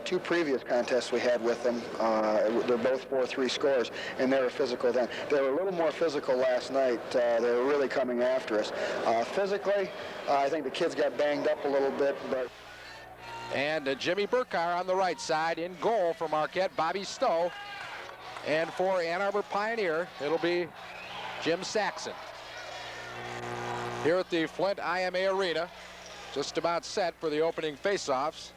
Two previous contests we had with them, they're both 4-3 scores, and they were physical then. They were a little more physical last night. They were really coming after us. Physically, I think the kids got banged up a little bit, but... And Jimmy Burkhardt on the right side. In goal for Marquette, Bobby Stowe. And for Ann Arbor Pioneer, it'll be Jim Saxon. Here at the Flint IMA Arena, just about set for the opening faceoffs.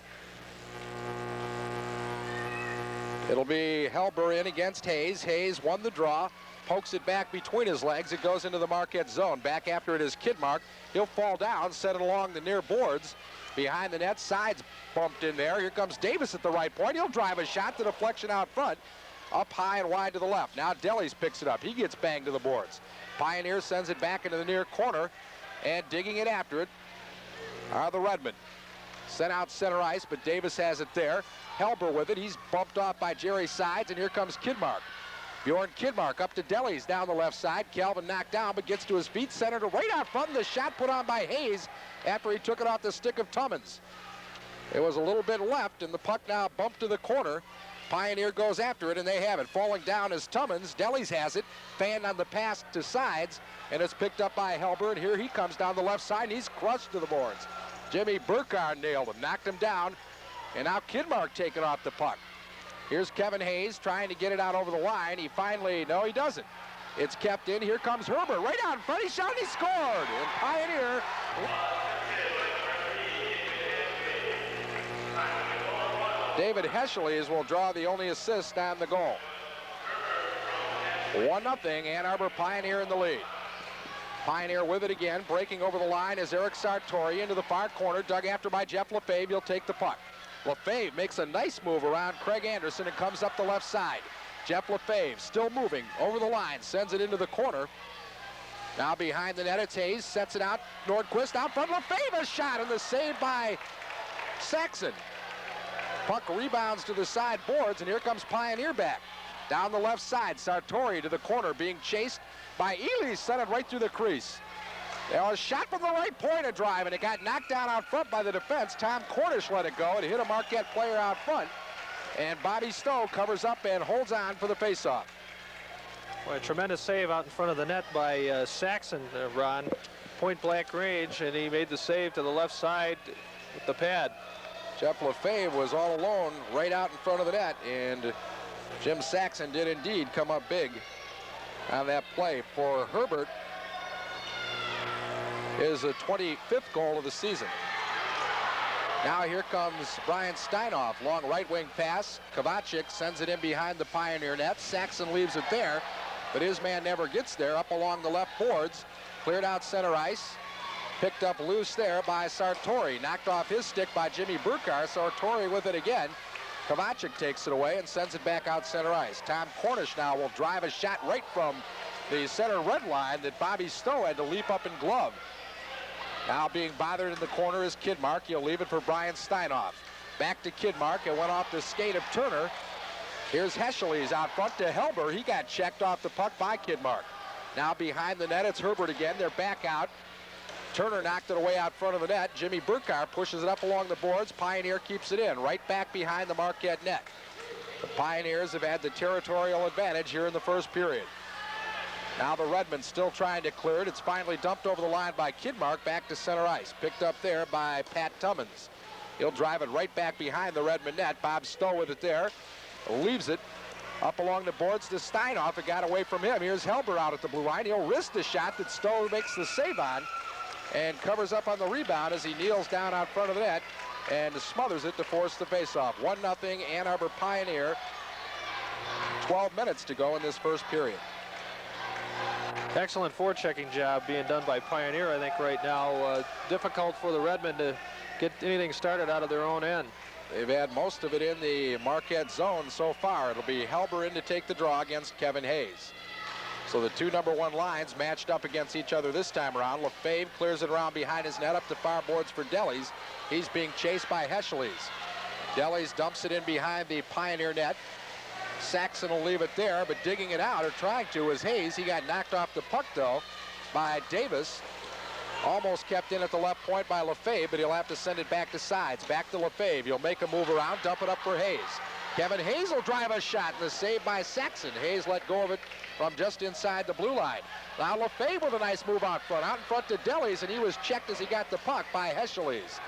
It'll be Helber in against Hayes. Hayes won the draw, pokes it back between his legs. It goes into the Marquette zone. Back after it is Kidmark. He'll fall down, set it along the near boards. Behind the net, sides bumped in there. Here comes Davis at the right point. He'll drive a shot, the deflection out front. Up high and wide to the left. Now Delis picks it up. He gets banged to the boards. Pioneer sends it back into the near corner, and digging it after it are the Redmen. Sent out center ice, but Davis has it there. Helber with it. He's bumped off by Jerry Sides, and here comes Kidmark. Bjorn Kidmark up to Delis down the left side. Calvin knocked down, but gets to his feet. Centered right out front. The shot put on by Hayes after he took it off the stick of Tummins. It was a little bit left, and the puck now bumped to the corner. Pioneer goes after it, and they have it. Falling down is Tummins. Delis has it. Fanned on the pass to Sides, and it's picked up by Helber, and here he comes down the left side, and he's crushed to the boards. Jimmy Burkhardt nailed him, knocked him down, and now Kidmark taking off the puck. Here's Kevin Hayes trying to get it out over the line. He finally, no, he doesn't. It's kept in. Here comes Herbert right out in front. He shot and he scored. And Pioneer. David Heschles will draw the only assist on the goal. 1-0, Ann Arbor Pioneer in the lead. Pioneer with it again, breaking over the line is Eric Sartori into the far corner, dug after by Jeff Lefebvre. He'll take the puck. Lefebvre makes a nice move around Craig Anderson and comes up the left side. Jeff Lefebvre still moving over the line, sends it into the corner. Now behind the net, it's Hayes, sets it out. Nordquist out front. Lefebvre, a shot, and the save by Saxon. Puck rebounds to the side boards, and here comes Pioneer back. Down the left side, Sartori to the corner, being chased by Ely, sent it right through the crease. There was a shot from the right point, a drive, and it got knocked down out front by the defense. Tom Cornish let it go. It hit a Marquette player out front, and Bobby Stowe covers up and holds on for the faceoff. Well, a tremendous save out in front of the net by Saxon, Ron. Point blank range, and he made the save to the left side with the pad. Jeff Lefebvre was all alone right out in front of the net, and Jim Saxon did indeed come up big on that play. For Herbert, is the 25th goal of the season. Now here comes Brian Steinoff, long right wing pass. Kovacic sends it in behind the Pioneer net. Saxon leaves it there, but his man never gets there. Up along the left boards, cleared out center ice. Picked up loose there by Sartori. Knocked off his stick by Jimmy Burkhardt. Sartori with it again. Kovacic takes it away and sends it back out center ice. Tom Cornish now will drive a shot right from the center red line that Bobby Stowe had to leap up and glove. Now being bothered in the corner is Kidmark. He'll leave it for Brian Steinoff. Back to Kidmark. It went off the skate of Turner. Here's Heschles out front to Helber. He got checked off the puck by Kidmark. Now behind the net, it's Herbert again. They're back out. Turner knocked it away out front of the net. Jimmy Burkhardt pushes it up along the boards. Pioneer keeps it in, right back behind the Marquette net. The Pioneers have had the territorial advantage here in the first period. Now the Redmen still trying to clear it. It's finally dumped over the line by Kidmark, back to center ice. Picked up there by Pat Tummins. He'll drive it right back behind the Redmen net. Bob Stowe with it there. Leaves it up along the boards to Steinoff. It got away from him. Here's Helber out at the blue line. He'll risk the shot that Stowe makes the save on, and covers up on the rebound as he kneels down out front of the net and smothers it to force the faceoff. 1-0 Ann Arbor Pioneer. 12 minutes to go in this first period. Excellent forechecking job being done by Pioneer, I think, right now. Difficult for the Redmen to get anything started out of their own end. They've had most of it in the Marquette zone so far. It'll be Helber in to take the draw against Kevin Hayes. So the two #1 lines matched up against each other this time around. Lefebvre clears it around behind his net up to far boards for Delis. He's being chased by Heschles. Delis dumps it in behind the Pioneer net. Saxon will leave it there, but digging it out, or trying to, is Hayes. He got knocked off the puck, though, by Davis. Almost kept in at the left point by Lefebvre, but he'll have to send it back to sides. Back to Lefebvre. He'll make a move around, dump it up for Hayes. Kevin Hayes will drive a shot, and the save by Saxon. Hayes let go of it from just inside the blue line. Now Lefebvre with a nice move out in front to Delis, and he was checked as he got the puck by Hescheles.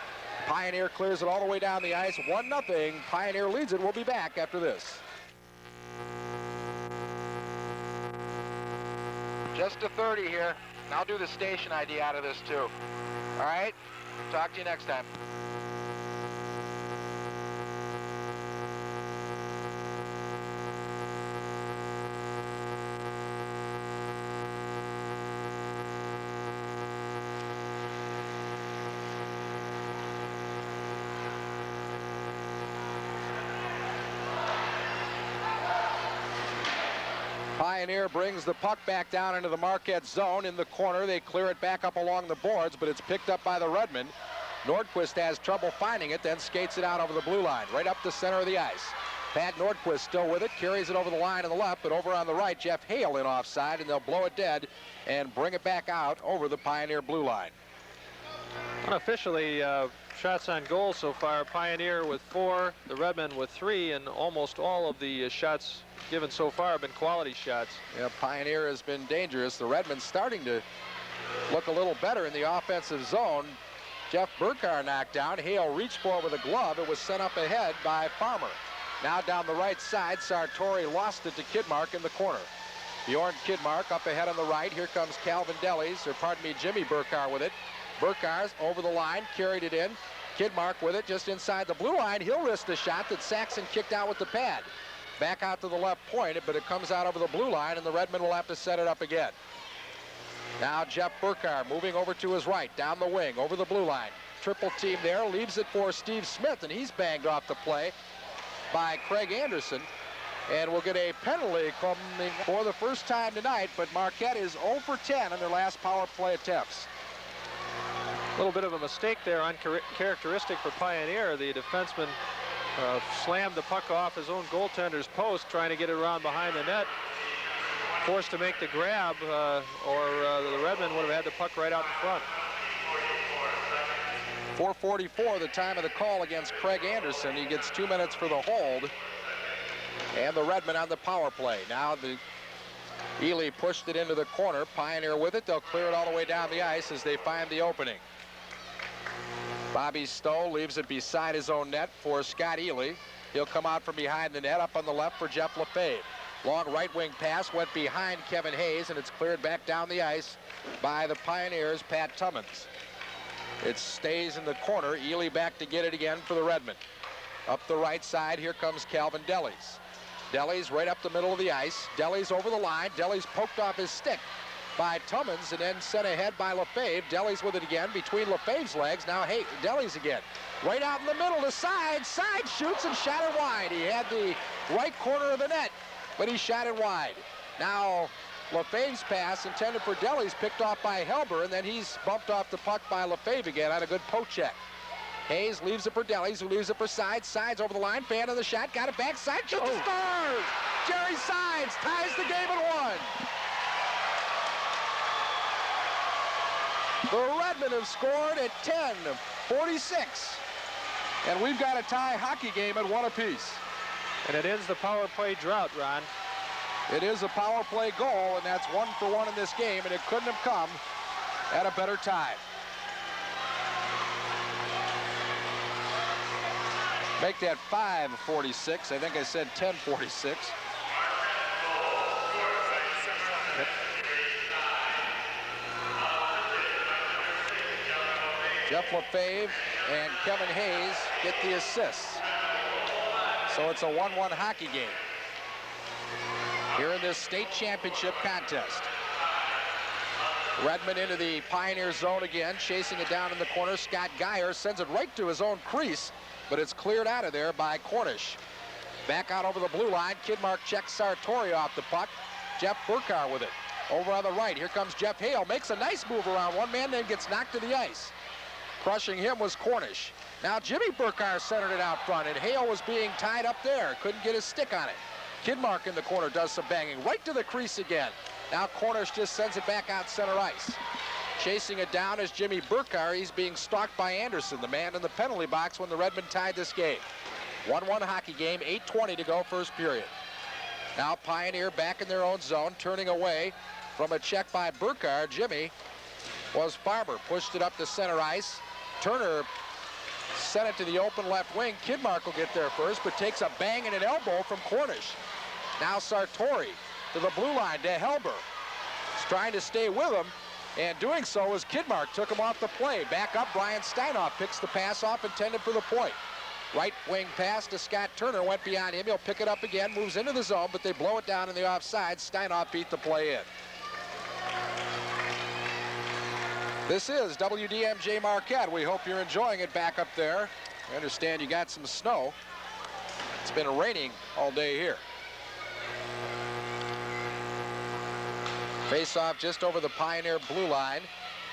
Pioneer clears it all the way down the ice, 1-0. Pioneer leads it. We'll be back after this. Just a 30 here. And I'll do the station ID out of this too. All right? Talk to you next time. Pioneer brings the puck back down into the Marquette zone in the corner. They clear it back up along the boards, but it's picked up by the Redmen. Nordquist has trouble finding it, then skates it out over the blue line, right up the center of the ice. Pat Nordquist still with it, carries it over the line on the left, but over on the right, Jeff Hale in offside, and they'll blow it dead and bring it back out over the Pioneer blue line. Unofficially, shots on goal so far, Pioneer with 4, the Redmen with 3, and almost all of the shots given so far have been quality shots. Yeah, Pioneer has been dangerous. The Redmen starting to look a little better in the offensive zone. Jeff Burkar knocked down. Hale reached for it with a glove. It was sent up ahead by Farmer. Now down the right side, Sartori lost it to Kidmark in the corner. Bjorn Kidmark up ahead on the right. Here comes Calvin Delis, or pardon me, Jimmy Burkar with it. Burkar's over the line, carried it in. Kidmark with it just inside the blue line. He'll risk the shot that Saxon kicked out with the pad. Back out to the left point, but it comes out over the blue line, and the Redmen will have to set it up again. Now Jeff Burkar moving over to his right, down the wing, over the blue line. Triple team there, leaves it for Steve Smith, and he's banged off the play by Craig Anderson. And we'll get a penalty coming for the first time tonight, but Marquette is 0 for 10 on their last power play attempts. A little bit of a mistake there, uncharacteristic for Pioneer. The defenseman slammed the puck off his own goaltender's post, trying to get it around behind the net. Forced to make the grab, or the Redmen would have had the puck right out in front. 4:44, the time of the call against Craig Anderson. He gets 2 minutes for the hold. And the Redmen on the power play. Now the Ely pushed it into the corner. Pioneer with it. They'll clear it all the way down the ice as they find the opening. Bobby Stowe leaves it beside his own net for Scott Ely. He'll come out from behind the net up on the left for Jeff Lefebvre. Long right wing pass went behind Kevin Hayes, and it's cleared back down the ice by the Pioneers' Pat Tummins. It stays in the corner. Ely back to get it again for the Redmen. Up the right side, here comes Calvin Delis. Delis right up the middle of the ice. Delis over the line. Delis poked off his stick by Tummins and then sent ahead by Lefebvre. Delis with it again between Lefebvre's legs. Now hey, Delis again. Right out in the middle to side. Side shoots and shot it wide. He had the right corner of the net, but he shot it wide. Now Lefebvre's pass intended for Delis picked off by Helber, and then he's bumped off the puck by Lefebvre again on a good poke check. Hayes leaves it for Delis, who leaves it for Sides. Sides over the line, fan of the shot, got it back, side shoots and scores! Jerry Sides ties the game at 1. The Redmen have scored at 10:46. And we've got a tie hockey game at 1 apiece. And it ends the power play drought, Ron. It is a power play goal, and that's 1 for 1 in this game, and it couldn't have come at a better time. Make that 5:46. I think I said 10:46. Jeff Lefebvre and Kevin Hayes get the assists. So it's a 1-1 hockey game here in this state championship contest. Redmen into the Pioneer zone again, chasing it down in the corner. Scott Geyer sends it right to his own crease, but it's cleared out of there by Cornish. Back out over the blue line. Kidmark checks Sartori off the puck. Jeff Burkar with it. Over on the right, here comes Jeff Hale. Makes a nice move around one man, then gets knocked to the ice. Crushing him was Cornish. Now Jimmy Burkar centered it out front, and Hale was being tied up there. Couldn't get his stick on it. Kidmark in the corner does some banging. Right to the crease again. Now Cornish just sends it back out center ice. Chasing it down is Jimmy Burkar. He's being stalked by Anderson, the man in the penalty box when the Redmen tied this game. 1-1 hockey game, 8:20 to go, first period. Now Pioneer back in their own zone, turning away from a check by Burkar. Jimmy was Farmer, pushed it up to center ice. Turner sent it to the open left wing. Kidmark will get there first, but takes a bang and an elbow from Cornish. Now Sartori to the blue line to Helber. He's trying to stay with him, and doing so as Kidmark took him off the play. Back up, Brian Steinoff picks the pass off, intended for the point. Right wing pass to Scott Turner, went beyond him. He'll pick it up again, moves into the zone, but they blow it down in the offside. Steinoff beat the play in. This is WDMJ Marquette. We hope you're enjoying it back up there. I understand you got some snow. It's been raining all day here. Face-off just over the Pioneer blue line.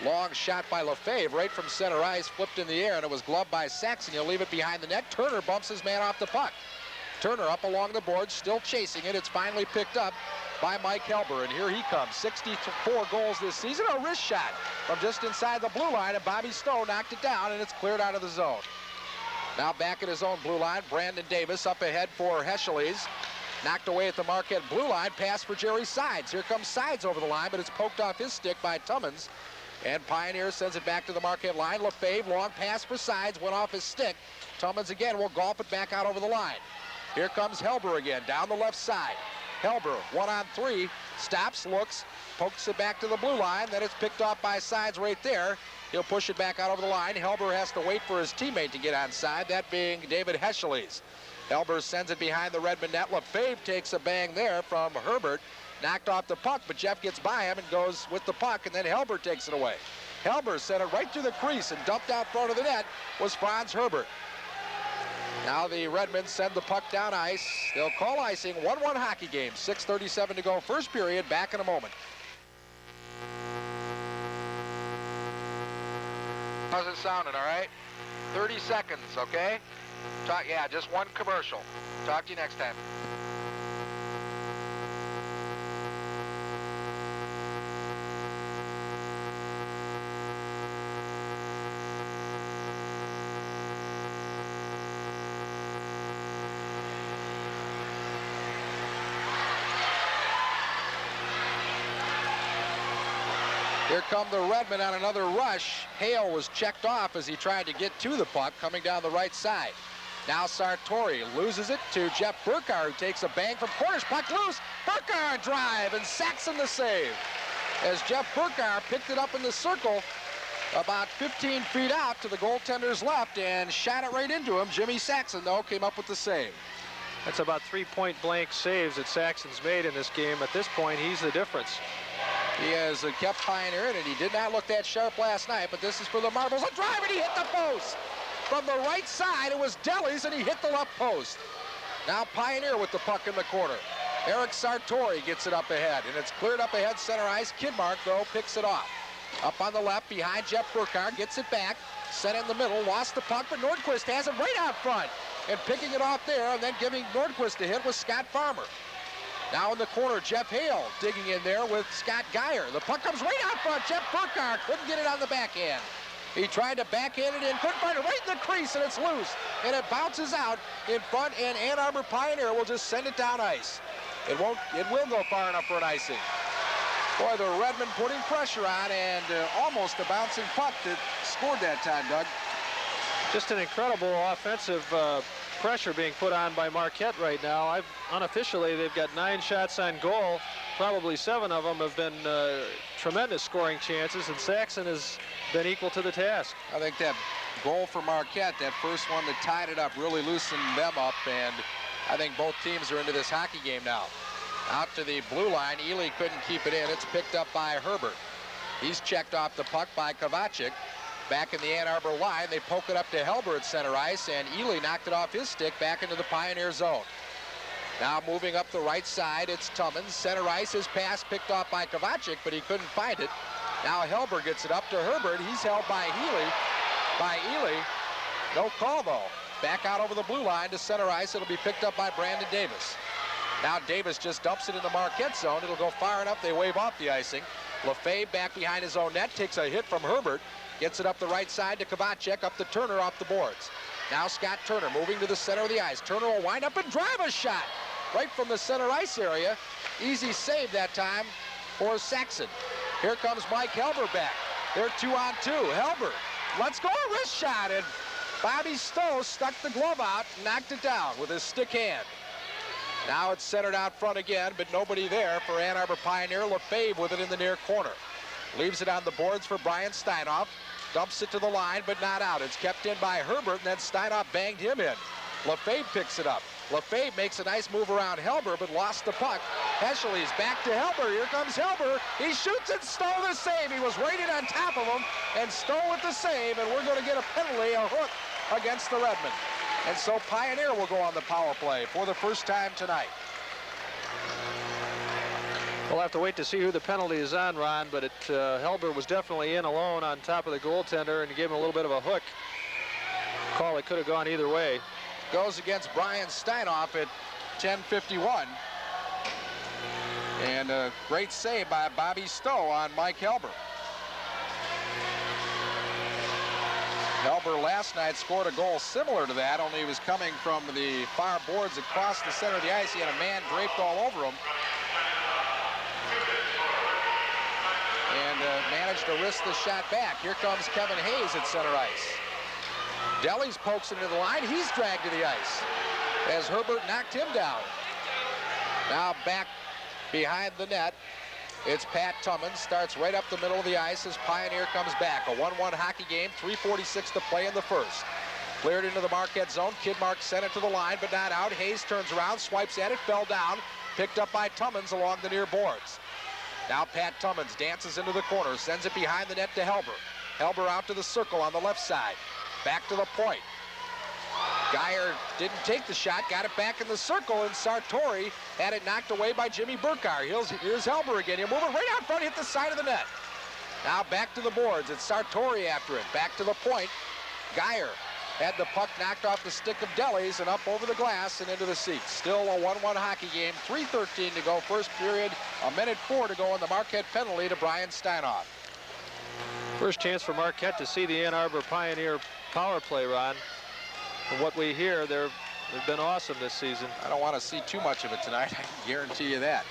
Long shot by Lefebvre right from center ice, flipped in the air, and it was gloved by Saxon. He'll leave it behind the net. Turner bumps his man off the puck. Turner up along the board, still chasing it. It's finally picked up by Mike Helber, and here he comes. 64 goals this season. A wrist shot from just inside the blue line, and Bobby Stowe knocked it down, and it's cleared out of the zone. Now back at his own blue line, Brandon Davis up ahead for Heschles. Knocked away at the Marquette blue line, pass for Jerry Sides. Here comes Sides over the line, but it's poked off his stick by Tummins. And Pioneer sends it back to the Marquette line. Lefebvre, long pass for Sides, went off his stick. Tummins again will golf it back out over the line. Here comes Helber again, down the left side. Helber, 1-on-3, stops, looks, pokes it back to the blue line. Then it's picked off by Sides right there. He'll push it back out over the line. Helber has to wait for his teammate to get onside, that being David Heschles. Helber sends it behind the Redmond net. Lefebvre takes a bang there from Herbert. Knocked off the puck, but Jeff gets by him and goes with the puck, and then Helber takes it away. Helber sent it right through the crease and dumped out front of the net was Franz Herbert. Now the Redmen send the puck down ice. They'll call icing. 1-1 hockey game. 6:37 to go. First period. Back in a moment. How's it sounding, all right? 30 seconds, okay? Yeah, just one commercial. Talk to you next time. Here come the Redmen on another rush. Hale was checked off as he tried to get to the puck, coming down the right side. Now Sartori loses it to Jeff Burkar, who takes a bang from Cornish. Puck loose. Burkar drive, and Saxon the save. As Jeff Burkar picked it up in the circle about 15 feet out to the goaltender's left and shot it right into him. Jimmy Saxon, though, came up with the save. That's about 3 point-blank saves that Saxon's made in this game. At this point, he's the difference. He has kept Pioneer in it. He did not look that sharp last night, but this is for the Marbles. A drive, and he hit the post. From the right side, it was Deli's, and he hit the left post. Now Pioneer with the puck in the corner. Eric Sartori gets it up ahead, and it's cleared up ahead center ice. Kidmark, though, picks it off. Up on the left behind Jeff Burkar, gets it back, sent in the middle, lost the puck, but Nordquist has it right out front. And picking it off there, and then giving Nordquist a hit was Scott Farmer. Now in the corner, Jeff Hale digging in there with Scott Geyer. The puck comes right out front. Jeff Burkar couldn't get it on the backhand. He tried to backhand it in, couldn't find it, right in the crease, and it's loose. And it bounces out in front, and Ann Arbor Pioneer will just send it down ice. It will go far enough for an icing. Boy, the Redmen putting pressure on, and almost a bouncing puck that scored that time, Doug. Just an incredible offensive pressure being put on by Marquette right now. Unofficially, they've got 9 shots on goal. Probably 7 of them have been tremendous scoring chances, and Saxon has been equal to the task. I think that goal for Marquette, that first one that tied it up, really loosened them up, and I think both teams are into this hockey game now. Out to the blue line, Ely couldn't keep it in. It's picked up by Herbert. He's checked off the puck by Kovacic. Back in the Ann Arbor line, they poke it up to Helber at center ice, and Ely knocked it off his stick back into the Pioneer zone. Now moving up the right side, it's Tummins. Center ice, his pass picked off by Kovacic, but he couldn't find it. Now Helber gets it up to Herbert. He's held by Ely. No call, though. Back out over the blue line to center ice. It'll be picked up by Brandon Davis. Now Davis just dumps it in the Marquette zone. It'll go far enough. They wave off the icing. LaFave back behind his own net, takes a hit from Herbert, gets it up the right side to Kovacic, up to Turner off the boards. Now Scott Turner moving to the center of the ice. Turner will wind up and drive a shot right from the center ice area. Easy save that time for Saxon. Here comes Mike Helber back. They're 2-on-2. Helber, let's go, a wrist shot, and Bobby Stowe stuck the glove out, knocked it down with his stick hand. Now it's centered out front again, but nobody there for Ann Arbor Pioneer. LaFave with it in the near corner. Leaves it on the boards for Brian Steinoff. Dumps it to the line, but not out. It's kept in by Herbert, and then Steinoff banged him in. LaFave picks it up. LaFave makes a nice move around Helber, but lost the puck. Heschel's back to Helber. Here comes Helber. He shoots and Stowe the save. He was right in on top of him, and Stowe with the save, and we're going to get a penalty, a hook against the Redmen. And so Pioneer will go on the power play for the first time tonight. We'll have to wait to see who the penalty is on, Ron, but Helber was definitely in alone on top of the goaltender and gave him a little bit of a hook. Call that could have gone either way. Goes against Brian Steinoff at 10:51. And a great save by Bobby Stowe on Mike Helber. Helber last night scored a goal similar to that, only he was coming from the far boards across the center of the ice. He had a man draped all over him. And managed to wrist the shot back. Here comes Kevin Hayes at center ice. Dellys pokes it into the line. He's dragged to the ice as Herbert knocked him down. Now back behind the net. It's Pat Tummins. Starts right up the middle of the ice as Pioneer comes back. A 1-1 hockey game. 3:46 to play in the first. Cleared into the Marquette zone. Kidmark sent it to the line, but not out. Hayes turns around, swipes at it, fell down. Picked up by Tummins along the near boards. Now Pat Tummins dances into the corner, sends it behind the net to Helber. Helber out to the circle on the left side. Back to the point. Geyer didn't take the shot, got it back in the circle, and Sartori had it knocked away by Jimmy Burkhardt. Here's Helber again. He'll move it right out front, hit the side of the net. Now back to the boards. It's Sartori after it. Back to the point. Geyer had the puck knocked off the stick of Dellys and up over the glass and into the seats. Still a 1-1 hockey game. 3:13 to go. First period. 1:04 to go on the Marquette penalty to Brian Steinoff. First chance for Marquette to see the Ann Arbor Pioneer power play, Ron. From what we hear, they've been awesome this season. I don't want to see too much of it tonight. I can guarantee you that.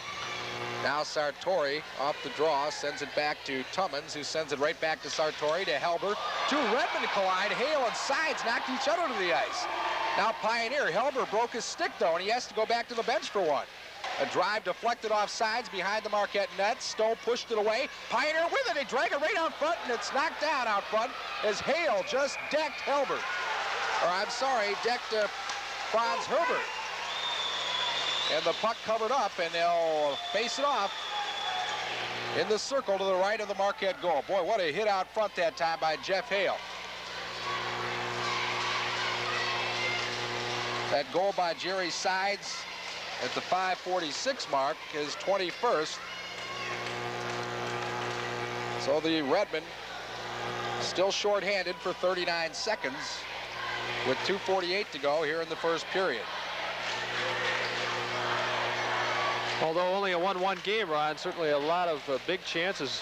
Now Sartori off the draw, sends it back to Tummins, who sends it right back to Sartori, to Helber. Two Redmen collide. Hale and Sides knocked each other to the ice. Now Pioneer. Helber broke his stick, though, and he has to go back to the bench for one. A drive deflected off sides behind the Marquette net. Stowe pushed it away. Pioneer with it. They drag it right out front, and it's knocked down out front as Hale just decked Helber. Or I'm sorry, decked Franz Herbert. And the puck covered up, and they'll face it off in the circle to the right of the Marquette goal. Boy, what a hit out front that time by Jeff Hale. That goal by Jerry Sides at the 5:46 mark is 21st. So the Redmen still shorthanded for 39 seconds with 2:48 to go here in the first period. Although only a 1-1 game, Ron, certainly a lot of big chances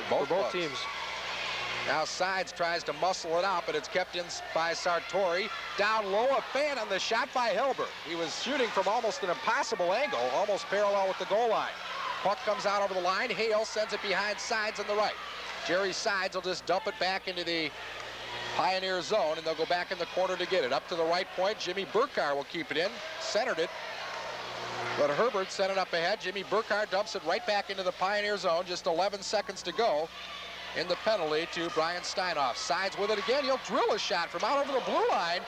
for both teams. Now Sides tries to muscle it out, but it's kept in by Sartori. Down low, a fan on the shot by Helber. He was shooting from almost an impossible angle, almost parallel with the goal line. Puck comes out over the line. Hale sends it behind Sides on the right. Jerry Sides will just dump it back into the Pioneer zone, and they'll go back in the corner to get it. Up to the right point, Jimmy Burkhardt will keep it in. Centered it. But Herbert sent it up ahead. Jimmy Burkhardt dumps it right back into the Pioneer zone. Just 11 seconds to go in the penalty to Brian Steinoff. Sides with it again. He'll drill a shot from out over the blue line.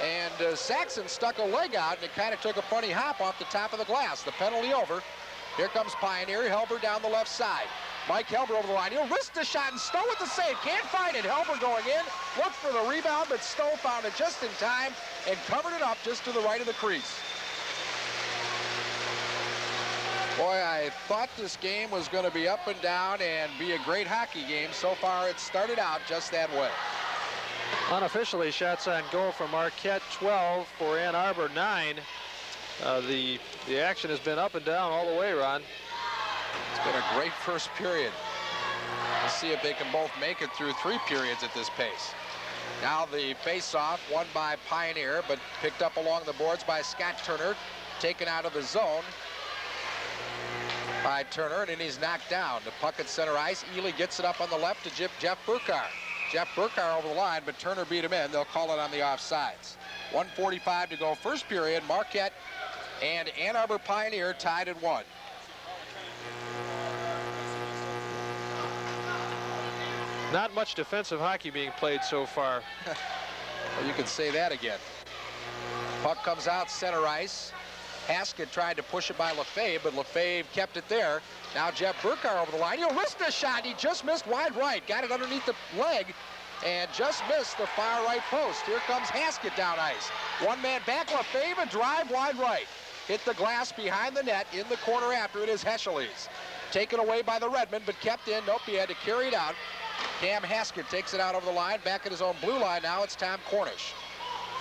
And Saxon stuck a leg out, and it kind of took a funny hop off the top of the glass. The penalty over. Here comes Pioneer. Helber down the left side. Mike Helber over the line. He'll wrist the shot, and Stowe with the save. Can't find it. Helber going in. Looked for the rebound, but Stowe found it just in time and covered it up just to the right of the crease. Boy, I thought this game was going to be up and down and be a great hockey game. So far, it started out just that way. Unofficially, shots on goal for Marquette, 12 for Ann Arbor, 9. The action has been up and down all the way, Ron. It's been a great first period. Let's see if they can both make it through 3 periods at this pace. Now the face-off won by Pioneer, but picked up along the boards by Scott Turner, taken out of the zone by Turner, and then he's knocked down. The puck at center ice. Ely gets it up on the left to Jeff Burkar. Jeff Burkar over the line, but Turner beat him in. They'll call it on the offsides. 1:45 to go, first period. Marquette and Ann Arbor Pioneer tied at 1. Not much defensive hockey being played so far. Well, you could say that again. Puck comes out center ice. Haskett tried to push it by Lefebvre, but Lefebvre kept it there. Now Jeff Burkar over the line. He'll risk the shot. He just missed wide right. Got it underneath the leg and just missed the far right post. Here comes Haskett down ice. One man back. Lefebvre, a drive wide right. Hit the glass behind the net. In the corner after it is Heschelies. Taken away by the Redmen, but kept in. Nope, he had to carry it out. Cam Haskett takes it out over the line, back at his own blue line. Now it's Tom Cornish.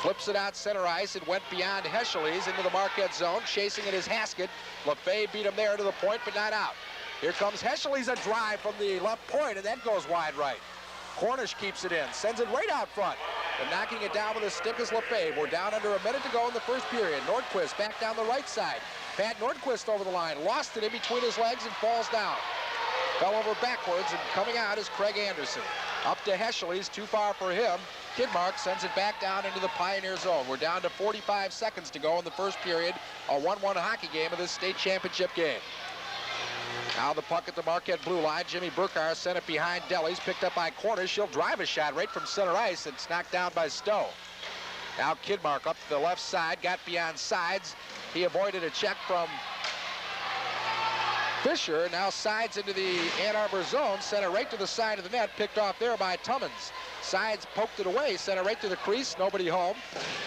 Flips it out center ice. It went beyond Heschelies into the Marquette zone. Chasing it is Haskett. Lefebvre beat him there to the point, but not out. Here comes Heschelies, a drive from the left point, and that goes wide right. Cornish keeps it in, sends it right out front. But knocking it down with a stick is Lefebvre. We're down under a minute to go in the first period. Nordquist back down the right side. Pat Nordquist over the line. Lost it in between his legs and falls down. Fell over backwards, and coming out is Craig Anderson. Up to Heschelies, too far for him. Kidmark sends it back down into the Pioneer zone. We're down to 45 seconds to go in the first period. A 1-1 hockey game of this state championship game. Now the puck at the Marquette blue line. Jimmy Burkar sent it behind Deli's, picked up by Cornish. He'll drive a shot right from center ice. It's knocked down by Stowe. Now Kidmark up to the left side, got beyond sides. He avoided a check from Fisher. Now sides into the Ann Arbor zone, sent it right to the side of the net, picked off there by Tummins. Sides poked it away, sent it right to the crease, nobody home.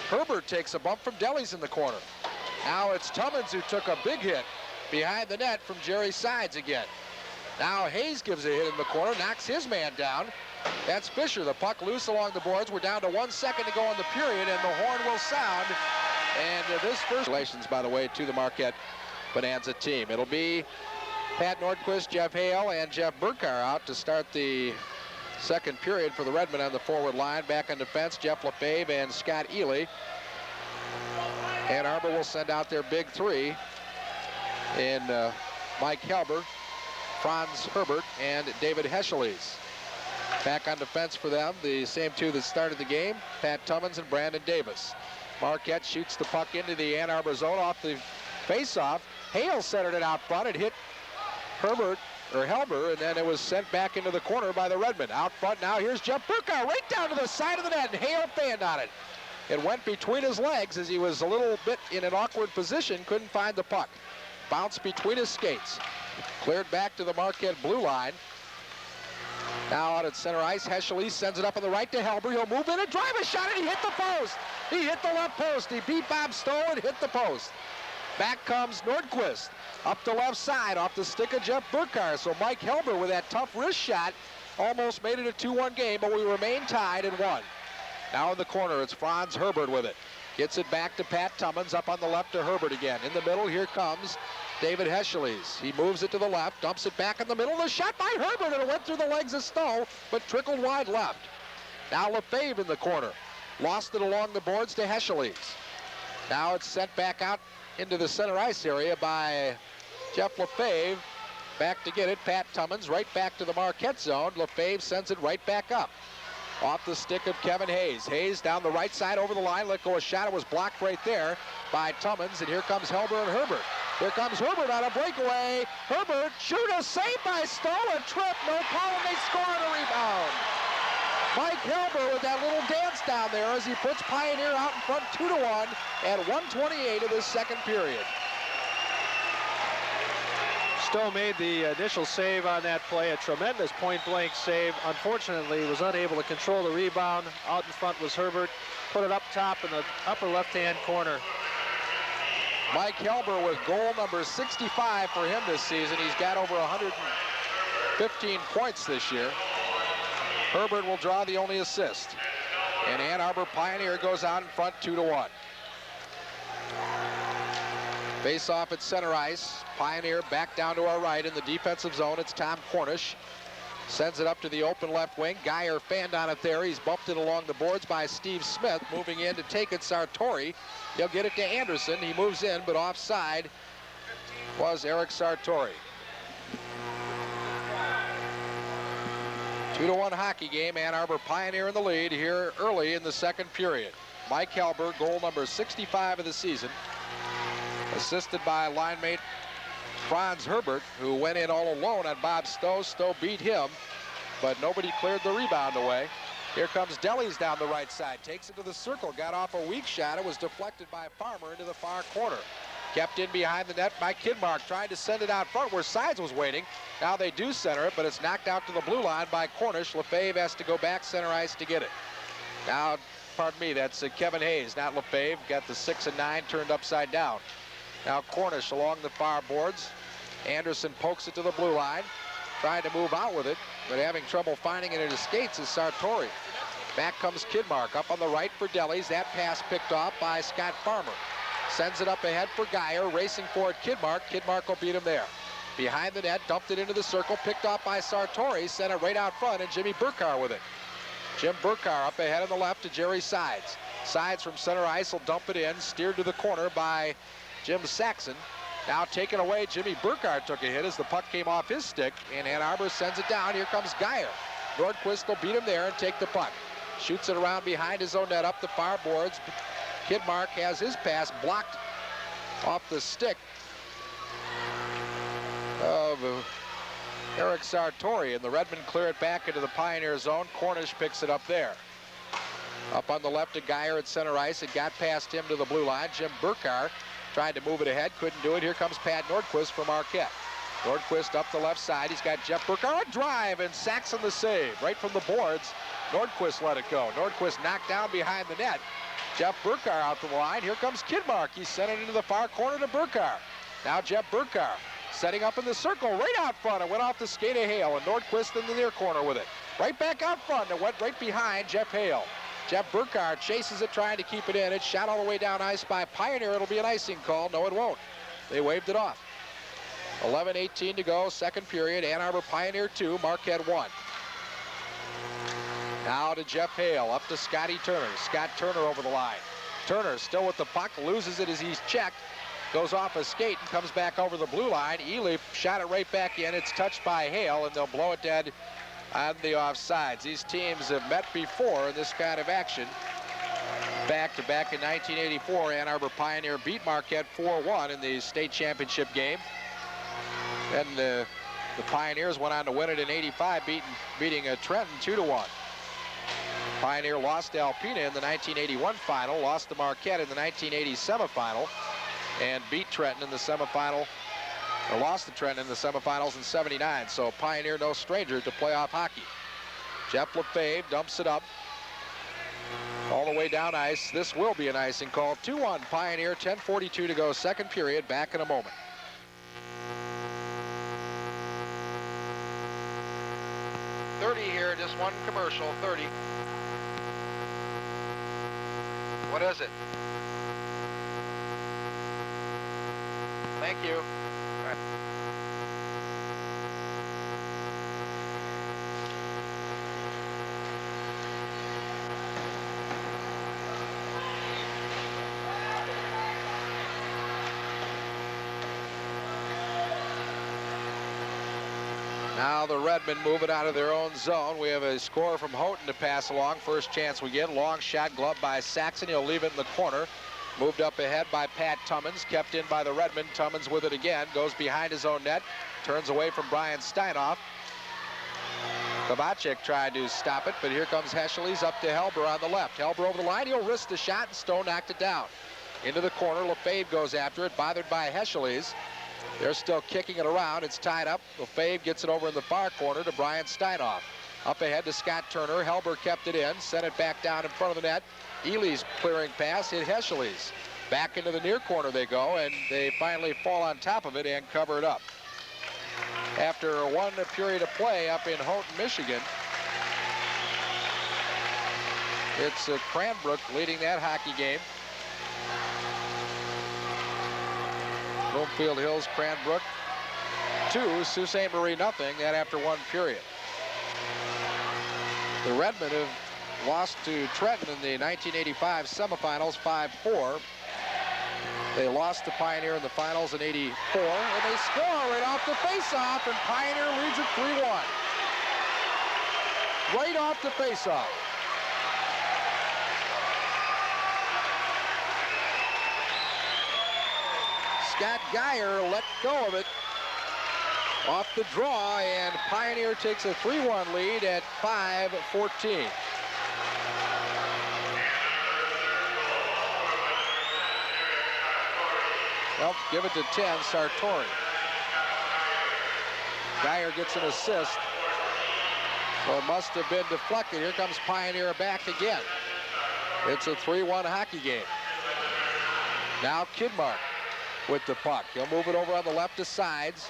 Herbert takes a bump from Deli's in the corner. Now it's Tummins who took a big hit behind the net from Jerry Sides again. Now Hayes gives a hit in the corner, knocks his man down. That's Fisher. The puck loose along the boards. We're down to 1 second to go in the period, and the horn will sound. And this first, congratulations, by the way, to the Marquette Bonanza team. It'll be Pat Nordquist, Jeff Hale, and Jeff Burkar out to start the second period for the Redmen on the forward line. Back on defense, Jeff Lefebvre and Scott Ely. Ann Arbor will send out their big three in Mike Helber, Franz Herbert, and David Heschelies. Back on defense for them, the same two that started the game, Pat Tummins and Brandon Davis. Marquette shoots the puck into the Ann Arbor zone off the face-off. Hale centered it out front. It hit Herbert, or Helber, and then it was sent back into the corner by the Redmen. Out front now, here's Jeff Burkar right down to the side of the net, and Hale fanned on it. It went between his legs as he was a little bit in an awkward position, couldn't find the puck. Bounced between his skates. Cleared back to the Marquette blue line. Now out at center ice, Heschelies sends it up on the right to Helber. He'll move in and drive a shot, and he hit the post. He hit the left post. He beat Bob Stowe and hit the post. Back comes Nordquist. Up the left side off the stick of Jeff Burkar. So Mike Helber with that tough wrist shot almost made it a 2-1 game, but we remain tied at 1. Now in the corner, it's Franz Herbert with it. Gets it back to Pat Tummins, up on the left to Herbert again. In the middle, here comes David Heschelies. He moves it to the left, dumps it back in the middle. The shot by Herbert, and it went through the legs of Stowe, but trickled wide left. Now Lefebvre in the corner. Lost it along the boards to Heschelies. Now it's sent back out into the center ice area by Jeff Lefebvre. Back to get it, Pat Tummins, right back to the Marquette zone. Lefebvre sends it right back up. Off the stick of Kevin Hayes. Hayes down the right side over the line, let go a shot. It was blocked right there by Tummins, and here comes Helber and Herbert. Here comes Herbert on a breakaway. Herbert, shoot, a save by Stowe, a trip, no call, and they score on a rebound. Mike Helber with that little dance down there as he puts Pioneer out in front 2-1 at 1:28 of this second period. Stowe made the initial save on that play, a tremendous point-blank save. Unfortunately, was unable to control the rebound. Out in front was Herbert. Put it up top in the upper left-hand corner. Mike Helber with goal number 65 for him this season. He's got over 115 points this year. Herbert will draw the only assist. And Ann Arbor Pioneer goes out in front 2-1. Face off at center ice. Pioneer back down to our right in the defensive zone. It's Tom Cornish. Sends it up to the open left wing. Geyer fanned on it there. He's bumped it along the boards by Steve Smith. Moving in to take it, Sartori. He'll get it to Anderson. He moves in, but offside was Eric Sartori. 2-1 hockey game. Ann Arbor Pioneer in the lead here early in the second period. Mike Helber, goal number 65 of the season. Assisted by line mate Franz Herbert, who went in all alone on Bob Stowe. Stowe beat him, but nobody cleared the rebound away. Here comes Dellies down the right side. Takes it to the circle. Got off a weak shot. It was deflected by Farmer into the far corner. Kept in behind the net by Kidmark. Trying to send it out front where Sides was waiting. Now they do center it, but it's knocked out to the blue line by Cornish. Lefebvre has to go back center ice to get it. Now, pardon me, that's Kevin Hayes, not Lefebvre. Got the 6 and 9 turned upside down. Now Cornish along the far boards. Anderson pokes it to the blue line. Trying to move out with it, but having trouble finding it in his skates is Sartori. Back comes Kidmark up on the right for Dellies. That pass picked off by Scott Farmer. Sends it up ahead for Geyer, racing for it Kidmark. Kidmark will beat him there. Behind the net, dumped it into the circle, picked off by Sartori, sent it right out front, and Jimmy Burkar with it. Jim Burkar up ahead on the left to Jerry Sides. Sides from center ice will dump it in, steered to the corner by Jim Saxon. Now taken away, Jimmy Burkar took a hit as the puck came off his stick, and Ann Arbor sends it down. Here comes Geyer. Nordquist will beat him there and take the puck. Shoots it around behind his own net up the far boards. Kidmark has his pass blocked off the stick of Eric Sartori, and the Redmen clear it back into the Pioneer zone. Cornish picks it up there. Up on the left to Geyer at center ice. It got past him to the blue line. Jim Burkar tried to move it ahead, couldn't do it. Here comes Pat Nordquist from Marquette. Nordquist up the left side. He's got Jeff Burkar a drive, and Saxon the save. Right from the boards, Nordquist let it go. Nordquist knocked down behind the net. Jeff Burkar out the line. Here comes Kidmark. He sent it into the far corner to Burkar. Now Jeff Burkar setting up in the circle right out front. It went off the skate of Hale, and Nordquist in the near corner with it. Right back out front. It went right behind Jeff Hale. Jeff Burkar chases it, trying to keep it in. It's shot all the way down ice by Pioneer. It'll be an icing call. No, it won't. They waved it off. 11:18 to go, second period. Ann Arbor Pioneer 2, Marquette 1. Now to Jeff Hale, up to Scotty Turner. Scott Turner over the line. Turner still with the puck, loses it as he's checked. Goes off a skate and comes back over the blue line. Ely shot it right back in. It's touched by Hale, and they'll blow it dead on the offsides. These teams have met before in this kind of action. Back in 1984, Ann Arbor Pioneer beat Marquette 4-1 in the state championship game. Then the Pioneers went on to win it in 85, beating Trenton 2-1. Pioneer lost to Alpena in the 1981 final, lost to Marquette in the 1980 semifinal, and beat Trenton in the semifinal, or lost to Trenton in the semifinals in 79. So Pioneer no stranger to playoff hockey. Jeff Lefebvre dumps it up all the way down ice. This will be an icing call. 2-1 Pioneer, 10:42 to go, second period. Back in a moment. Here, just one commercial, 30. What is it? Thank you. All right. Now the Redmen move it out of their own zone. We have a score from Houghton to pass along. First chance we get. Long shot glove by Saxon. He'll leave it in the corner. Moved up ahead by Pat Tummins. Kept in by the Redmen. Tummins with it again. Goes behind his own net. Turns away from Brian Steinoff. Kovacek tried to stop it, but here comes Heschel. Up to Helber on the left. Helber over the line. He'll risk the shot, and Stowe knocked it down. Into the corner. Lefebvre goes after it, bothered by Heschel. They're still kicking it around. It's tied up. Lefebvre gets it over in the far corner to Brian Steinoff. Up ahead to Scott Turner. Helber kept it in. Sent it back down in front of the net. Ely's clearing pass hit Heschel. Back into the near corner they go, and they finally fall on top of it and cover it up. After one period of play up in Houghton, Michigan, it's Cranbrook leading that hockey game. Bloomfield Hills, Cranbrook 2, Sault Ste. Marie nothing, that after one period. The Redmen have lost to Trenton in the 1985 semifinals 5-4. They lost to Pioneer in the finals in '84, and they score right off the faceoff, and Pioneer leads it 3-1. Right off the faceoff. Scott Geyer let go of it off the draw, and Pioneer takes a 3-1 lead at 5:14. Well, give it to 10, Sartori. Geyer gets an assist. So it must have been deflected. Here comes Pioneer back again. It's a 3-1 hockey game. Now Kidmark with the puck. He'll move it over on the left to Sides.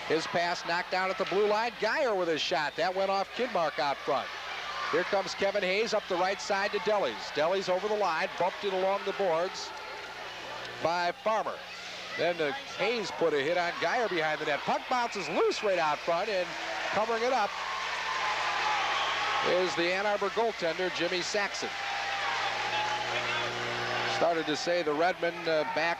His pass knocked down at the blue line. Geyer with his shot. That went off Kidmark out front. Here comes Kevin Hayes up the right side to Delis. Delis over the line, bumped it along the boards by Farmer. Then Hayes put a hit on Geyer behind the net. Puck bounces loose right out front, and covering it up is the Ann Arbor goaltender, Jimmy Saxon. Started to say the Redmen back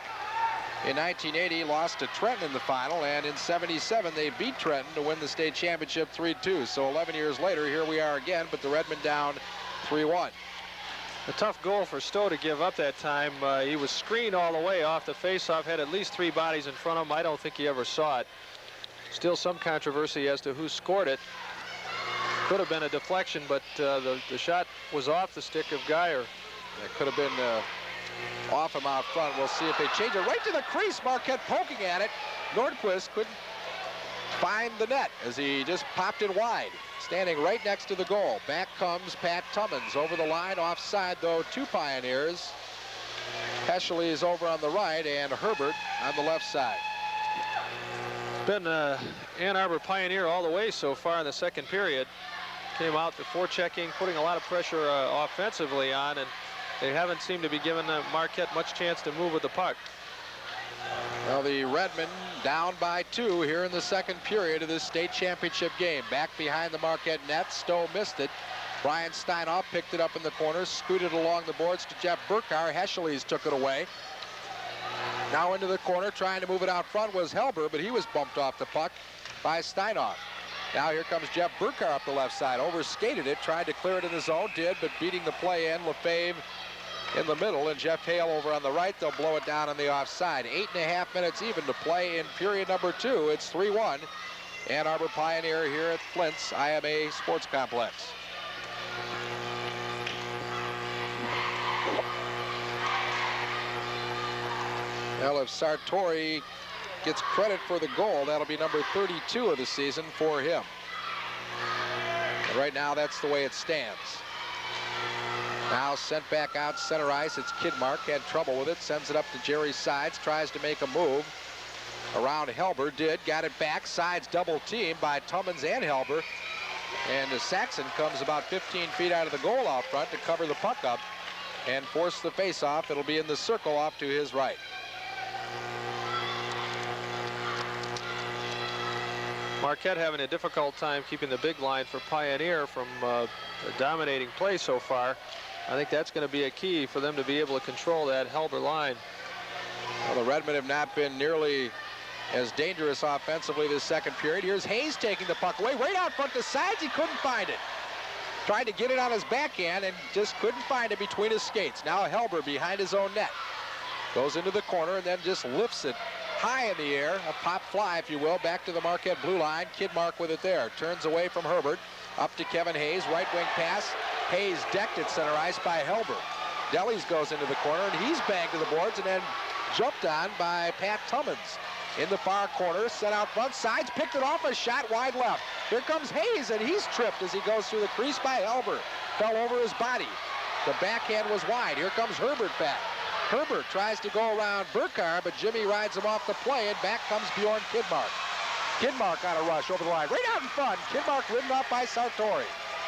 in 1980 lost to Trenton in the final, and in '77 they beat Trenton to win the state championship 3-2. So 11 years later, here we are again, but the Redmen down 3-1. A tough goal for Stowe to give up that time. He was screened all the way off the faceoff, had at least 3 bodies in front of him. I don't think he ever saw it. Still some controversy as to who scored it. Could have been a deflection, but the shot was off the stick of Geyer. That could have been off him out front. We'll see if they change it. Right to the crease, Marquette poking at it. Nordquist couldn't find the net as he just popped it wide. Standing right next to the goal. Back comes Pat Tummins over the line. Offside, though, 2 Pioneers. Heschele is over on the right, and Herbert on the left side. It's been Ann Arbor Pioneer all the way so far in the second period. Came out before checking, putting a lot of pressure offensively on, and they haven't seemed to be giving Marquette much chance to move with the puck. Well, the Redmen down by 2 here in the second period of this state championship game. Back behind the Marquette net. Stowe missed it. Brian Steinoff picked it up in the corner, scooted along the boards to Jeff Burkar. Heschele's took it away. Now into the corner, trying to move it out front was Helber, but he was bumped off the puck by Steinoff. Now here comes Jeff Burkar up the left side. Overskated it, tried to clear it in his own, did, but beating the play in, Lefebvre in the middle, and Jeff Hale over on the right. They'll blow it down on the offside. 8.5 minutes even to play in period number 2. It's 3-1. Ann Arbor Pioneer here at Flint's IMA Sports Complex. Well, if Sartori gets credit for the goal, that'll be number 32 of the season for him. And right now, that's the way it stands. Now sent back out center ice. It's Kidmark. Had trouble with it. Sends it up to Jerry Sides. Tries to make a move around Helber. Did. Got it back. Sides double teamed by Tummins and Helber. And Saxon comes about 15 feet out of the goal out front to cover the puck up and force the face-off. It'll be in the circle off to his right. Marquette having a difficult time keeping the big line for Pioneer from a dominating play so far. I think that's going to be a key for them to be able to control that Helber line. Well, the Redmen have not been nearly as dangerous offensively this second period. Here's Hayes taking the puck away. Right out front to Sides, he couldn't find it. Tried to get it on his backhand and just couldn't find it between his skates. Now Helber behind his own net. Goes into the corner and then just lifts it high in the air. A pop fly, if you will, back to the Marquette blue line. Kidmark with it there. Turns away from Herbert. Up to Kevin Hayes. Right wing pass. Hayes decked at center ice by Helber. Delis goes into the corner, and he's banged to the boards and then jumped on by Pat Tummins. In the far corner, set out front. Sides picked it off, a shot wide left. Here comes Hayes, and he's tripped as he goes through the crease by Helber. Fell over his body. The backhand was wide. Here comes Herbert back. Herbert tries to go around Burkar, but Jimmy rides him off the play, and back comes Bjorn Kidmark. Kidmark on a rush over the line. Right out in front. Kidmark ridden up by Sartori.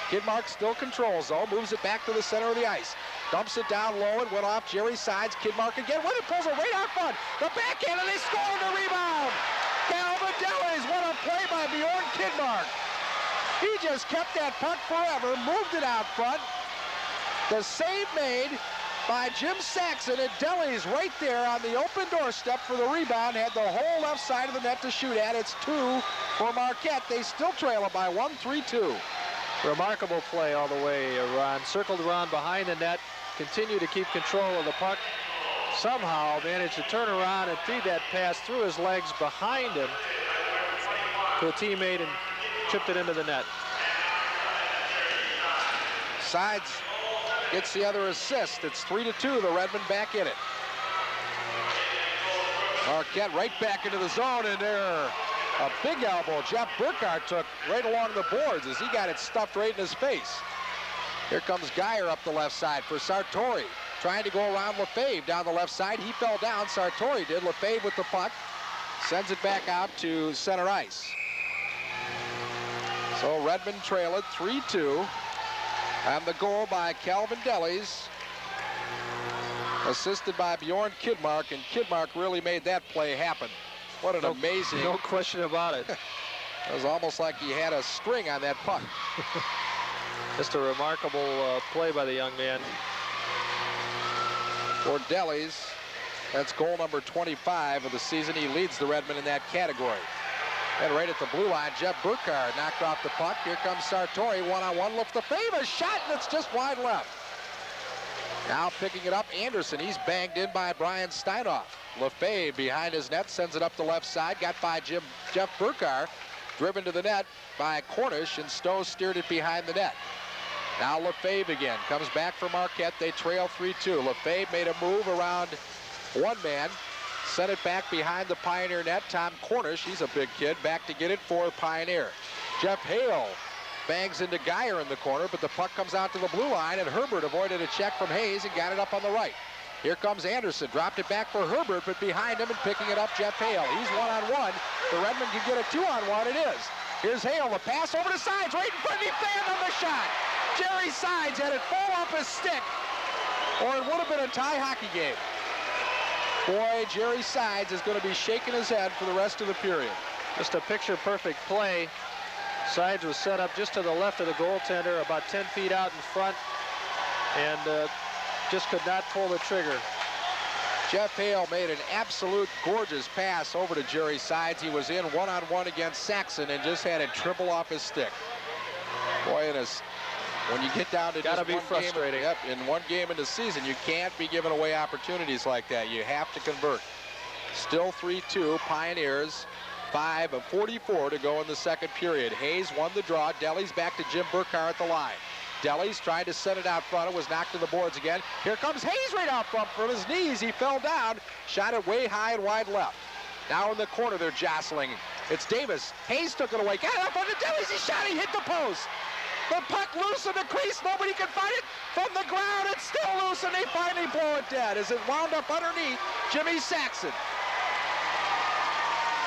Kidmark still controls, though. Moves it back to the center of the ice. Dumps it down low and went off Jerry Sides. Kidmark again. When it pulls it right out front. The backhand, and they score the rebound. Calvin Delis. What a play by Bjorn Kidmark. He just kept that puck forever, moved it out front. The save made by Jim Saxon, and Deli's right there on the open doorstep for the rebound. Had the whole left side of the net to shoot at. It's 2 for Marquette. They still trail it by 1, 3-2. Remarkable play all the way, Ron. Circled around behind the net, continued to keep control of the puck. Somehow managed to turn around and feed that pass through his legs behind him to a teammate and chipped it into the net. Sides gets the other assist. It's 3-2. The Redmen back in it. Marquette right back into the zone, and there a big elbow Jeff Burkhardt took right along the boards as he got it stuffed right in his face. Here comes Geyer up the left side for Sartori, trying to go around Lefebvre down the left side. He fell down. Sartori did. Lefebvre with the puck sends it back out to center ice. So Redmen trail it 3-2. And the goal by Calvin Delis, assisted by Bjorn Kidmark, and Kidmark really made that play happen. What an amazing... No question about it. It was almost like he had a string on that puck. Just a remarkable play by the young man. For Delis, that's goal number 25 of the season. He leads the Redmen in that category. And right at the blue line, Jeff Burkhardt knocked off the puck. Here comes Sartori, one-on-one, lifts the favor, shot, and it's just wide left. Now picking it up, Anderson. He's banged in by Brian Steinoff. Lefebvre behind his net, sends it up the left side, got by Jeff Burkhardt, driven to the net by Cornish, and Stowe steered it behind the net. Now Lefebvre again, comes back for Marquette. They trail 3-2. Lefebvre made a move around one man, sent it back behind the Pioneer net. Tom Cornish, he's a big kid, back to get it for Pioneer. Jeff Hale bangs into Geyer in the corner, but the puck comes out to the blue line, and Herbert avoided a check from Hayes and got it up on the right. Here comes Anderson, dropped it back for Herbert, but behind him and picking it up, Jeff Hale. He's one-on-one. The Redmen can get a 2-on-1. It is. Here's Hale, the pass over to Sides, right in front, he fanned on the shot. Jerry Sides had it fall off his stick, or it would have been a tie hockey game. Boy, Jerry Sides is going to be shaking his head for the rest of the period. Just a picture-perfect play. Sides was set up just to the left of the goaltender, about 10 feet out in front, and just could not pull the trigger. Jeff Hale made an absolute gorgeous pass over to Jerry Sides. He was in one-on-one against Saxon and just had it triple off his stick. Boy, when you get down to gotta just be one frustrating. game, in one game in the season, you can't be giving away opportunities like that. You have to convert. Still 3-2, Pioneers, 5 of 44 to go in the second period. Hayes won the draw. Delis back to Jim Burkhardt at the line. Delis tried to set it out front. It was knocked to the boards again. Here comes Hayes right out front from his knees. He fell down, shot it way high and wide left. Now in the corner, they're jostling. It's Davis. Hayes took it away. Got it up on the Delis. He shot. He hit the post. The puck loose in the crease. Nobody can find it from the ground. It's still loose, and they finally blow it dead as it wound up underneath Jimmy Saxon.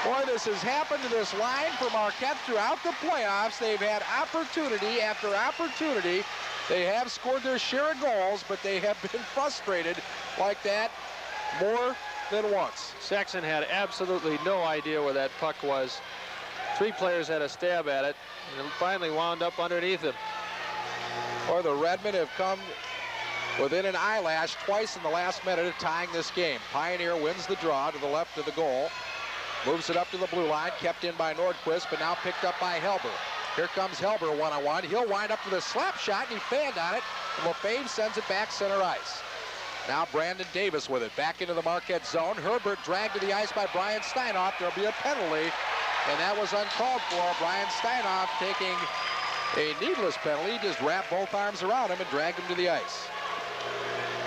Boy, this has happened to this line for Marquette throughout the playoffs. They've had opportunity after opportunity. They have scored their share of goals, but they have been frustrated like that more than once. Saxon had absolutely no idea where that puck was. 3 players had a stab at it, and it finally wound up underneath him. Or the Redmen have come within an eyelash twice in the last minute of tying this game. Pioneer wins the draw to the left of the goal. Moves it up to the blue line, kept in by Nordquist, but now picked up by Helber. Here comes Helber one-on-one. He'll wind up with a slap shot, and he fanned on it. Lefebvre sends it back center ice. Now Brandon Davis with it, back into the Marquette zone. Herbert dragged to the ice by Brian Steinoff. There'll be a penalty, and that was uncalled for. Brian Steinoff taking a needless penalty. Just wrapped both arms around him and dragged him to the ice.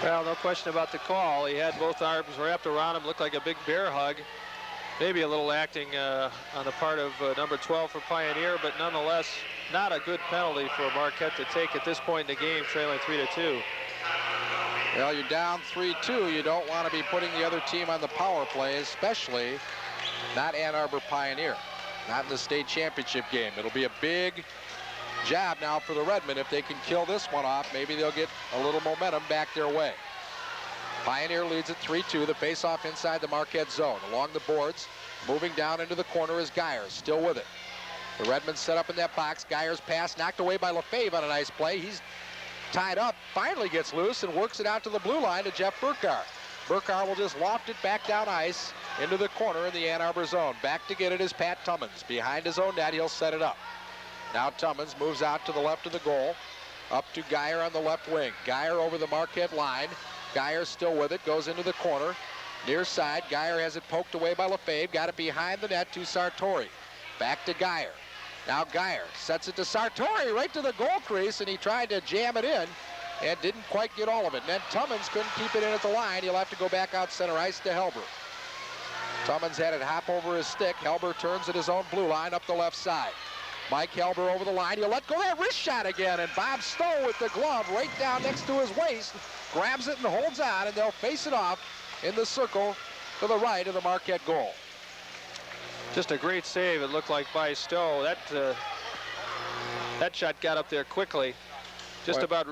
Well, no question about the call. He had both arms wrapped around him, looked like a big bear hug. Maybe a little acting on the part of number 12 for Pioneer, but nonetheless, not a good penalty for Marquette to take at this point in the game, trailing 3-2. Well, you're down 3-2. You don't want to be putting the other team on the power play, especially not Ann Arbor Pioneer, not in the state championship game. It'll be a big job now for the Redmen. If they can kill this one off, maybe they'll get a little momentum back their way. Pioneer leads at 3-2. The faceoff inside the Marquette zone. Along the boards, moving down into the corner is Geyer, still with it. The Redmen set up in that box. Geyer's pass knocked away by Lefebvre on a nice play. He's tied up, finally gets loose and works it out to the blue line to Jeff Burkar. Burkar will just loft it back down ice into the corner in the Ann Arbor zone. Back to get it is Pat Tummins. Behind his own net, he'll set it up. Now Tummins moves out to the left of the goal. Up to Geyer on the left wing. Geyer over the Marquette line. Geyer still with it, goes into the corner. Near side, Geyer has it poked away by Lefebvre. Got it behind the net to Sartori. Back to Geyer. Now Geyer sets it to Sartori right to the goal crease, and he tried to jam it in and didn't quite get all of it. And then Tummins couldn't keep it in at the line. He'll have to go back out center ice to Helber. Tummins had it hop over his stick. Helber turns at his own blue line up the left side. Mike Helber over the line. He'll let go that wrist shot again, and Bob Stowe with the glove right down next to his waist grabs it and holds on, and they'll face it off in the circle to the right of the Marquette goal. Just a great save, it looked like, by Stowe. That shot got up there quickly. Just about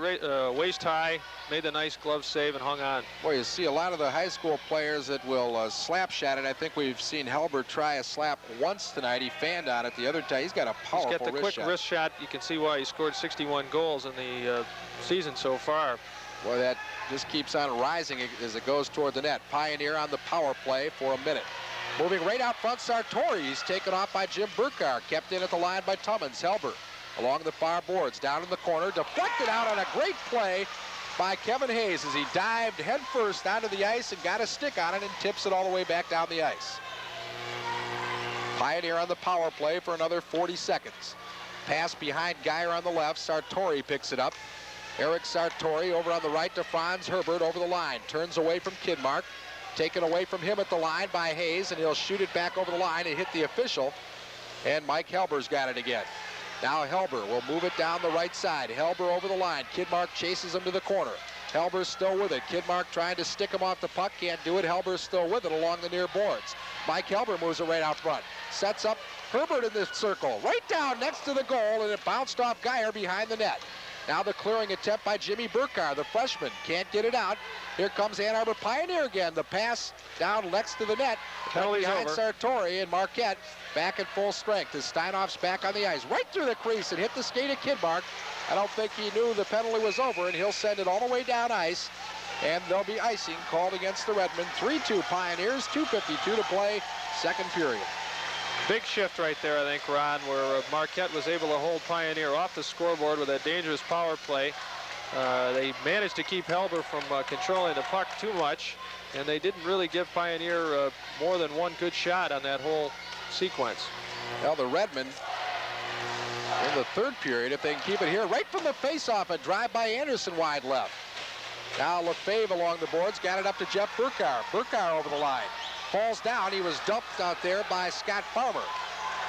waist high, made the nice glove save and hung on. Boy, you see a lot of the high school players that will slap shot it. I think we've seen Helber try a slap once tonight. He fanned on it the other time. He's got a powerful wrist shot. He's got the quick wrist shot. You can see why he scored 61 goals in the season so far. Boy, that just keeps on rising as it goes toward the net. Pioneer on the power play for a minute. Moving right out front, Sartori. He's taken off by Jim Burkar. Kept in at the line by Tummins. Helber along the far boards, down in the corner, deflected out on a great play by Kevin Hayes as he dived headfirst onto the ice and got a stick on it and tips it all the way back down the ice. Pioneer on the power play for another 40 seconds. Pass behind Geyer on the left. Sartori picks it up. Eric Sartori over on the right to Franz Herbert over the line. Turns away from Kidmark. Taken away from him at the line by Hayes, and he'll shoot it back over the line and hit the official. And Mike Helber's got it again. Now Helber will move it down the right side. Helber over the line. Kidmark chases him to the corner. Helber's still with it. Kidmark trying to stick him off the puck. Can't do it. Helber's still with it along the near boards. Mike Helber moves it right out front. Sets up Herbert in the circle. Right down next to the goal, and it bounced off Geyer behind the net. Now the clearing attempt by Jimmy Burkar, the freshman. Can't get it out. Here comes Ann Arbor Pioneer again. The pass down next to the net. Penalty's behind over. Sartori, and Marquette back at full strength as Steinoff's back on the ice. Right through the crease and hit the skate of Kidmark. I don't think he knew the penalty was over, and he'll send it all the way down ice. And there'll be icing called against the Redmen. 3-2 Pioneers, 2:52 to play, second period. Big shift right there, I think, Ron, where Marquette was able to hold Pioneer off the scoreboard with that dangerous power play. They managed to keep Helber from controlling the puck too much, and they didn't really give Pioneer more than one good shot on that whole sequence. Well, the Redmen in the third period, if they can keep it here, right from the face-off, a drive by Anderson wide left. Now Lefebvre along the boards, got it up to Jeff Burkar. Burkar over the line. Falls down. He was dumped out there by Scott Farmer.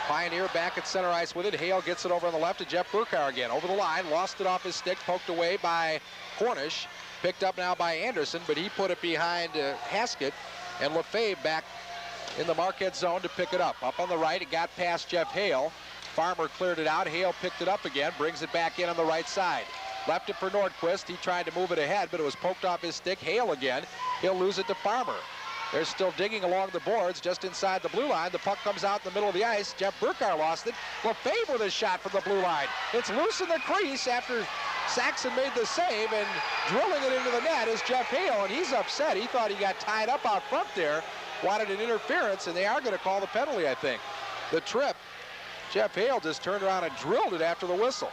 Pioneer back at center ice with it. Hale gets it over on the left to Jeff Burkar again. Over the line, lost it off his stick, poked away by Cornish. Picked up now by Anderson, but he put it behind Haskett. And Lefebvre back in the Marquette zone to pick it up. Up on the right, it got past Jeff Hale. Farmer cleared it out. Hale picked it up again, brings it back in on the right side. Left it for Nordquist. He tried to move it ahead, but it was poked off his stick. Hale again. He'll lose it to Farmer. They're still digging along the boards just inside the blue line. The puck comes out in the middle of the ice. Jeff Burkar lost it. Lefebvre with a shot from the blue line. It's loose in the crease after Saxon made the save, and drilling it into the net is Jeff Hale, and he's upset. He thought he got tied up out front there, wanted an interference, and they are going to call the penalty, I think. The trip, Jeff Hale just turned around and drilled it after the whistle.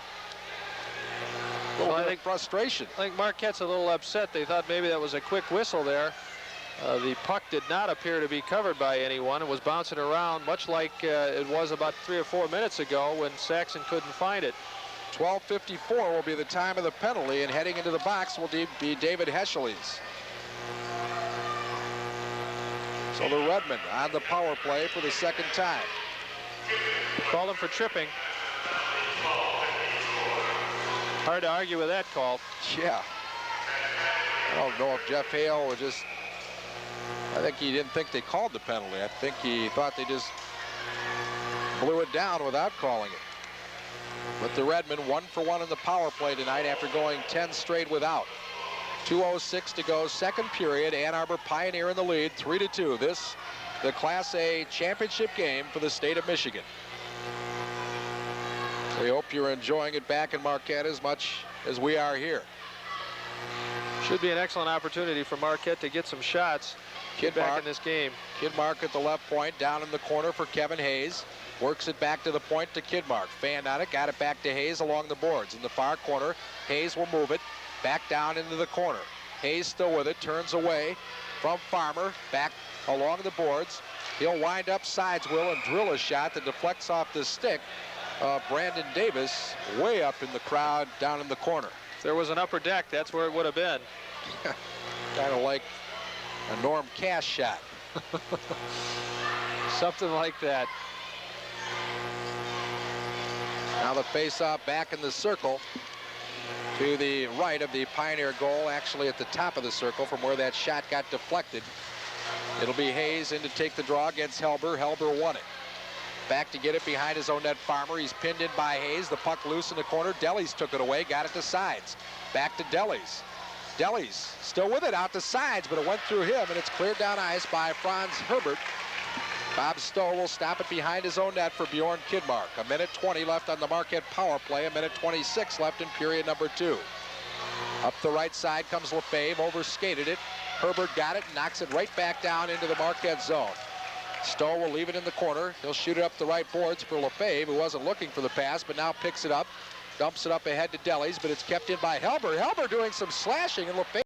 I think frustration. I think Marquette's a little upset. They thought maybe that was a quick whistle there. The puck did not appear to be covered by anyone. It was bouncing around much like it was about 3 or 4 minutes ago when Saxon couldn't find it. 12:54 will be the time of the penalty, and heading into the box will be David Heschles. So the Redmen on the power play for the second time. Called him for tripping. Hard to argue with that call. Yeah. I don't know if Jeff Hale was just... I think he didn't think they called the penalty. I think he thought they just blew it down without calling it. But the Redmen 1 for 1 in the power play tonight after going 10 straight without. 2:06 to go, second period. Ann Arbor Pioneer in the lead, 3-2. This, the Class A championship game for the state of Michigan. We hope you're enjoying it back in Marquette as much as we are here. Should be an excellent opportunity for Marquette to get some shots. Get back in this game. Kidmark at the left point, down in the corner for Kevin Hayes. Works it back to the point to Kidmark. Fanned on it, got it back to Hayes along the boards. In the far corner, Hayes will move it back down into the corner. Hayes still with it, turns away from Farmer, back along the boards. He'll wind up sides, Will, and drill a shot that deflects off the stick. Brandon Davis way up in the crowd down in the corner. If there was an upper deck, that's where it would have been. Kind of like a Norm Cash shot. Something like that. Now the face-off back in the circle to the right of the Pioneer goal, actually at the top of the circle from where that shot got deflected. It'll be Hayes in to take the draw against Helber. Helber won it. Back to get it behind his own net, Farmer. He's pinned in by Hayes. The puck loose in the corner. Delis took it away, got it to sides. Back to Delis. Delis still with it out to sides, but it went through him, and it's cleared down ice by Franz Herbert. Bob Stowe will stop it behind his own net for Bjorn Kidmark. 1:20 left on the Marquette power play. 1:26 left in period number 2. Up the right side comes Lefebvre, overskated it. Herbert got it, knocks it right back down into the Marquette zone. Stowe will leave it in the corner. He'll shoot it up the right boards for Lefebvre, who wasn't looking for the pass, but now picks it up, dumps it up ahead to Delis, but it's kept in by Helber. Helber doing some slashing, and Lefebvre